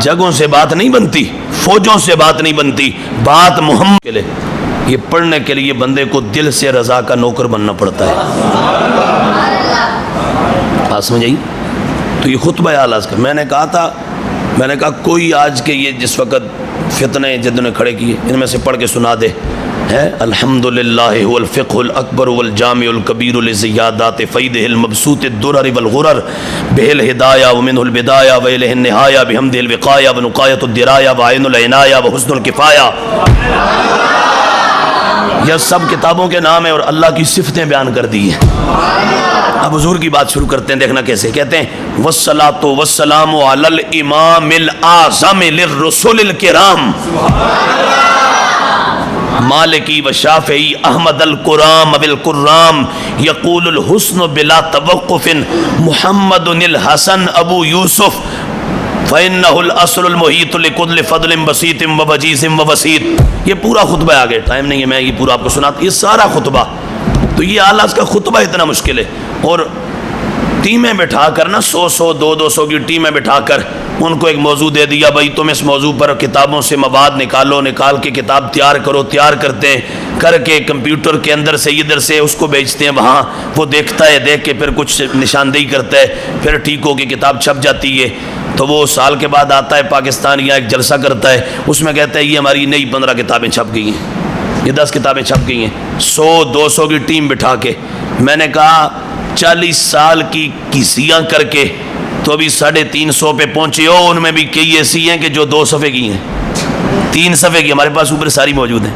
جگہوں سے بات نہیں بنتی، فوجوں سے بات نہیں بنتی، بات محمد کے لیے. یہ پڑھنے کے لیے بندے کو دل سے رضا کا نوکر بننا پڑتا ہے. بات سمجھ آئی؟ تو یہ خطبہ اعلیٰ کا میں نے کہا کوئی آج کے یہ جس وقت فتنے جدوں نے کھڑے کیے ان میں سے پڑھ کے سنا دے. الحمدللہ هو الفقہ الاکبر والجامع الکبیر لزیادات فیدہ المبسوط الدرر والغرر بہ الہدایہ ومنہ البدایہ وإلیہ النہایہ بحمدہ الوقایہ ونقایۃ الدرایہ وعین العنایہ وحسن الکفایہ. یہ سب کتابوں کے نام ہیں اور اللہ کی صفتیں بیان کر دی ہیں. اب حضور کی بات شروع کرتے ہیں، دیکھنا کیسے کہتے ہیں والصلاۃ والسلام علی الامام الاعظم للرسل الکرام مالکی و شافعی احمد القرام بالقرام یقول الحسن بلا توقف محمد الحسن ابو یوسف فإنه الأصل المحیط لكل فضل بسیط و وجیز و وسیط. یہ پورا خطبہ ہے، آگے ٹائم نہیں ہے میں یہ پورا آپ کو سناتا. یہ سارا خطبہ تو یہ اعلیٰ کا خطبہ اتنا مشکل ہے. اور ٹیمیں بٹھا کر نا 100 200 کی ٹیمیں بٹھا کر ان کو ایک موضوع دے دیا، بھائی تم اس موضوع پر کتابوں سے مواد نکال کے کتاب تیار کرو. تیار کرتے ہیں، کر کے کمپیوٹر کے اندر سے ادھر سے اس کو بیچتے ہیں وہاں، وہ دیکھتا ہے، دیکھ کے پھر کچھ نشاندہی کرتا ہے، پھر ٹھیک ہو کے کتاب چھپ جاتی ہے. تو وہ سال کے بعد آتا ہے پاکستان، یہاں ایک جلسہ کرتا ہے، اس میں کہتا ہے یہ ہماری نئی 15 کتابیں چھپ گئی ہیں، یہ 10 کتابیں چھپ گئی ہیں. 100 200 کی ٹیم بٹھا کے میں نے کہا 40 سال کی کیسیاں کر کے تو ابھی 350 پہ پہنچے ہو. ان میں بھی کئی ایسی ہیں کہ جو 2 صفحے کی ہیں، 3 صفحے کی، ہمارے پاس اوپر ساری موجود ہیں.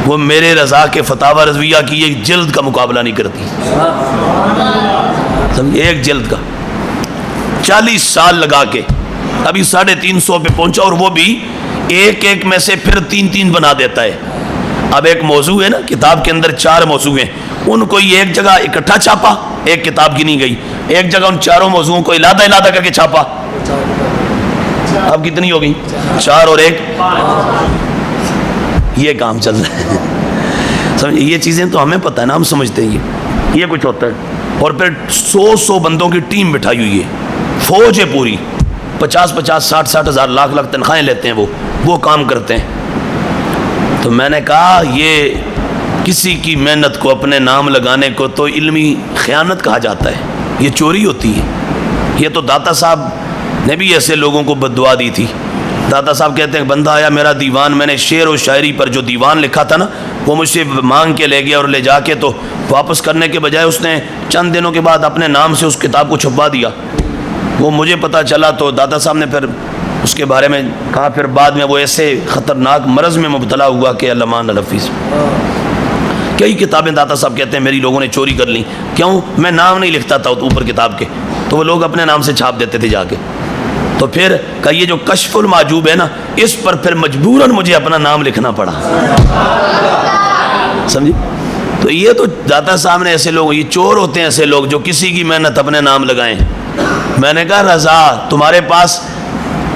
وہ میرے رضا کے فتاوی رضویہ کی ایک جلد کا مقابلہ نہیں کرتی. ایک جلد کا 40 سال لگا کے ابھی 350 پہ پہنچا، اور وہ بھی ایک میں سے پھر 3 بنا دیتا ہے. اب ایک موضوع ہے نا کتاب کے اندر 4 موضوع ہیں، ان کو یہ ایک جگہ اکٹھا چھاپا، ایک کتاب کی نہیں گئی، ایک جگہ ان 4 موضوعوں کو علیحدہ کر کے چھاپا. اب کتنی ہو گئی؟ 4 اور 1. یہ کام چل رہا ہے. سمجھے؟ یہ چیزیں تو ہمیں پتہ ہے نا، ہم سمجھتے ہیں یہ کچھ ہوتا ہے. اور پھر 100 بندوں کی ٹیم بٹھائی ہوئی ہے، فوج ہے پوری، 50 60 ہزار لاکھ تنخواہیں لیتے ہیں، وہ کام کرتے ہیں. تو میں نے کہا یہ کسی کی محنت کو اپنے نام لگانے کو تو علمی خیانت کہا جاتا ہے، یہ چوری ہوتی ہے. یہ تو داتا صاحب نے بھی ایسے لوگوں کو بد دعا دی تھی. داتا صاحب کہتے ہیں بندہ آیا میرا دیوان، میں نے شعر و شاعری پر جو دیوان لکھا تھا نا وہ مجھ سے مانگ کے لے گیا، اور لے جا کے تو واپس کرنے کے بجائے اس نے چند دنوں کے بعد اپنے نام سے اس کتاب کو چھپوا دیا. وہ مجھے پتہ چلا تو داتا صاحب نے پھر اس کے بارے میں کہا. پھر بعد میں وہ ایسے خطرناک مرض میں مبتلا ہوا کہ علمان الحفیظ. کئی کتابیں داتا صاحب کہتے ہیں میری لوگوں نے چوری کر لیں. کیوں؟ میں نام نہیں لکھتا تھا اوپر کتاب کے، تو وہ لوگ اپنے نام سے چھاپ دیتے تھے جا کے. تو پھر کہ یہ جو کشف المعجوب ہے نا، اس پر پھر مجبوراً مجھے اپنا نام لکھنا پڑا. سمجھی؟ تو یہ تو داتا صاحب نے ایسے لوگ، یہ چور ہوتے ہیں ایسے لوگ جو کسی کی محنت اپنے نام لگائیں. میں نے کہا رضا تمہارے پاس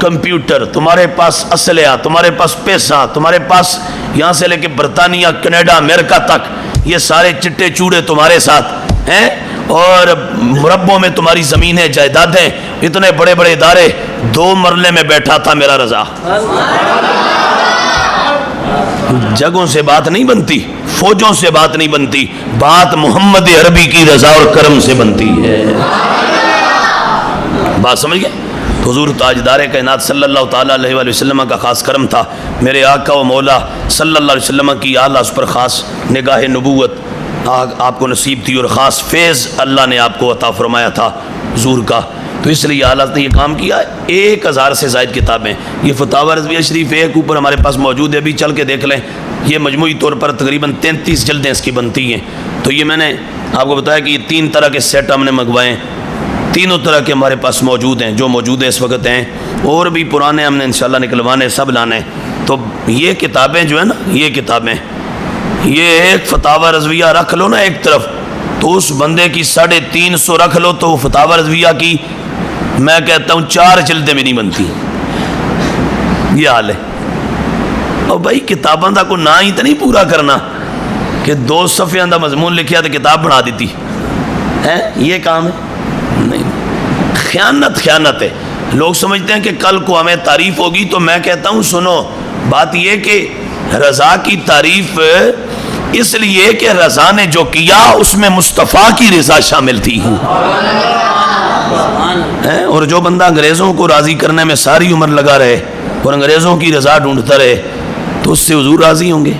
کمپیوٹر، تمہارے پاس اسلحہ، تمہارے پاس پیسہ، تمہارے پاس یہاں سے لے کے برطانیہ، کینیڈا، امریکہ تک یہ سارے چٹے چوڑے تمہارے ساتھ ہیں، اور مربوں میں تمہاری زمینیں جائیدادیں، اتنے بڑے بڑے ادارے. 2 مرلے میں بیٹھا تھا میرا رضا. جگہوں سے بات نہیں بنتی، فوجوں سے بات نہیں بنتی، بات محمد عربی کی رضا اور کرم سے بنتی ہے. بات سمجھ گئے؟ حضور تاجدار کائنات صلی اللہ تعالیٰ علیہ وآلہ وسلم کا خاص کرم تھا. میرے آقا و مولا صلی اللہ علیہ وسلم کی اعلیٰ اس پر خاص نگاہ نبوت آپ کو نصیب تھی، اور خاص فیض اللہ نے آپ کو عطا فرمایا تھا حضور کا. تو اس لیے اعلیٰ نے یہ کام کیا. 1000 سے زائد کتابیں، یہ فتاوی رضویہ شریف ایک اوپر ہمارے پاس موجود ہے، بھی چل کے دیکھ لیں. یہ مجموعی طور پر تقریباً 33 جلدیں اس کی بنتی ہیں. تو یہ میں نے آپ کو بتایا کہ یہ 3 طرح کے سیٹ ہم نے منگوائے، تینوں طرح کے ہمارے پاس موجود ہیں، جو موجود ہیں اس وقت ہیں، اور بھی پرانے ہم نے انشاءاللہ نکلوانے، سب لانے. تو یہ کتابیں جو ہیں نا، یہ کتابیں، یہ ایک فتاوی رضویہ رکھ لو نا ایک طرف، تو اس بندے کی 350 رکھ لو تو فتاوی رضویہ کی میں کہتا ہوں 4 جلدیں بھی نہیں بنتی. یہ حال ہے. اور بھائی کتاباں دا کو نہ ہی تو نہیں پورا کرنا کہ 2 صفحے دا مضمون لکھیا تو کتاب بنا دیتی ہے. یہ کام ہے نہیں. خیانت ہے. لوگ سمجھتے ہیں کہ کل کو ہمیں تعریف ہوگی، تو میں کہتا ہوں سنو، بات یہ کہ رضا کی تعریف اس لیے کہ رضا نے جو کیا اس میں مصطفیٰ کی رضا شامل تھی، اور جو بندہ انگریزوں کو راضی کرنے میں ساری عمر لگا رہے اور انگریزوں کی رضا ڈھونڈتا رہے تو اس سے حضور راضی ہوں گے؟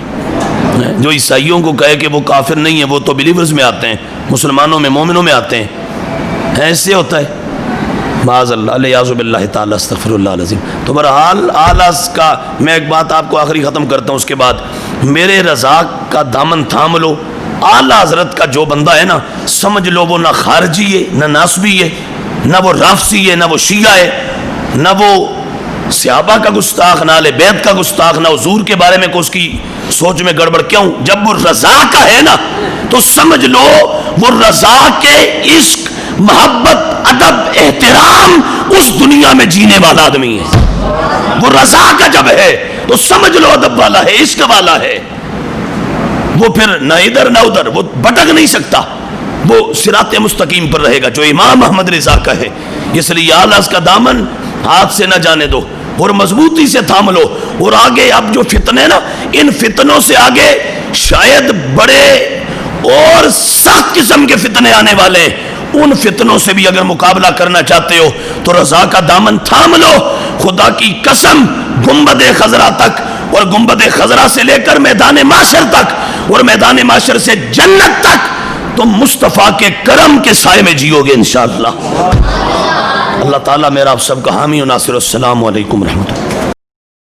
جو عیسائیوں کو کہے کہ وہ کافر نہیں ہیں، وہ تو بلیورز میں آتے ہیں، مسلمانوں میں مومنوں میں آتے ہیں، ایسے ہوتا ہے؟ معاذ اللہ، الیاذ باللہ تعالی، استغفر اللہ العظیم۔ تو بہرحال اعلیٰ کا میں ایک بات آپ کو آخری ختم کرتا ہوں، اس کے بعد میرے رضا کا دامن تھام لو۔ اعلیٰ حضرت کا جو بندہ ہے نا، سمجھ لو وہ نہ خارجی ہے، نہ ناسبی ہے، نہ وہ رافضی ہے، نہ وہ شیعہ ہے، نہ وہ صحابہ کا گستاخ، نہ اہل بیت کا گستاخ، نہ حضور کے بارے میں کوئی اس کی سوچ میں گڑبڑ۔ کیوں؟ جب وہ رضا کا ہے نا تو سمجھ لو وہ رضا کے عشق، محبت، ادب، احترام اس دنیا میں جینے والا آدمی ہے۔ وہ رضا کا جب ہے تو سمجھ لو ادب والا ہے، عشق والا ہے، وہ پھر نہ ادھر نہ ادھر، وہ بھٹک نہیں سکتا، وہ صراط مستقیم پر رہے گا جو امام احمد رضا کا ہے۔ اس لیے اعلیٰ کا دامن ہاتھ سے نہ جانے دو اور مضبوطی سے تھام لو۔ اور آگے اب جو فتنے نا، ان فتنوں سے آگے شاید بڑے اور سخت قسم کے فتنے آنے والے ہیں، ان فتنوں سے بھی اگر مقابلہ کرنا چاہتے ہو تو رضا کا دامن تھام لو۔ خدا کی قسم، گنبد خضرا تک، اور گنبد خضرا سے لے کر میدان معاشر تک، اور میدان معاشر سے جنت تک تم مصطفیٰ کے کرم کے سائے میں جیو گے انشاءاللہ۔ اللہ تعالیٰ میرا آپ سب کا حامی و ناصر۔ السلام علیکم ورحمۃ اللہ۔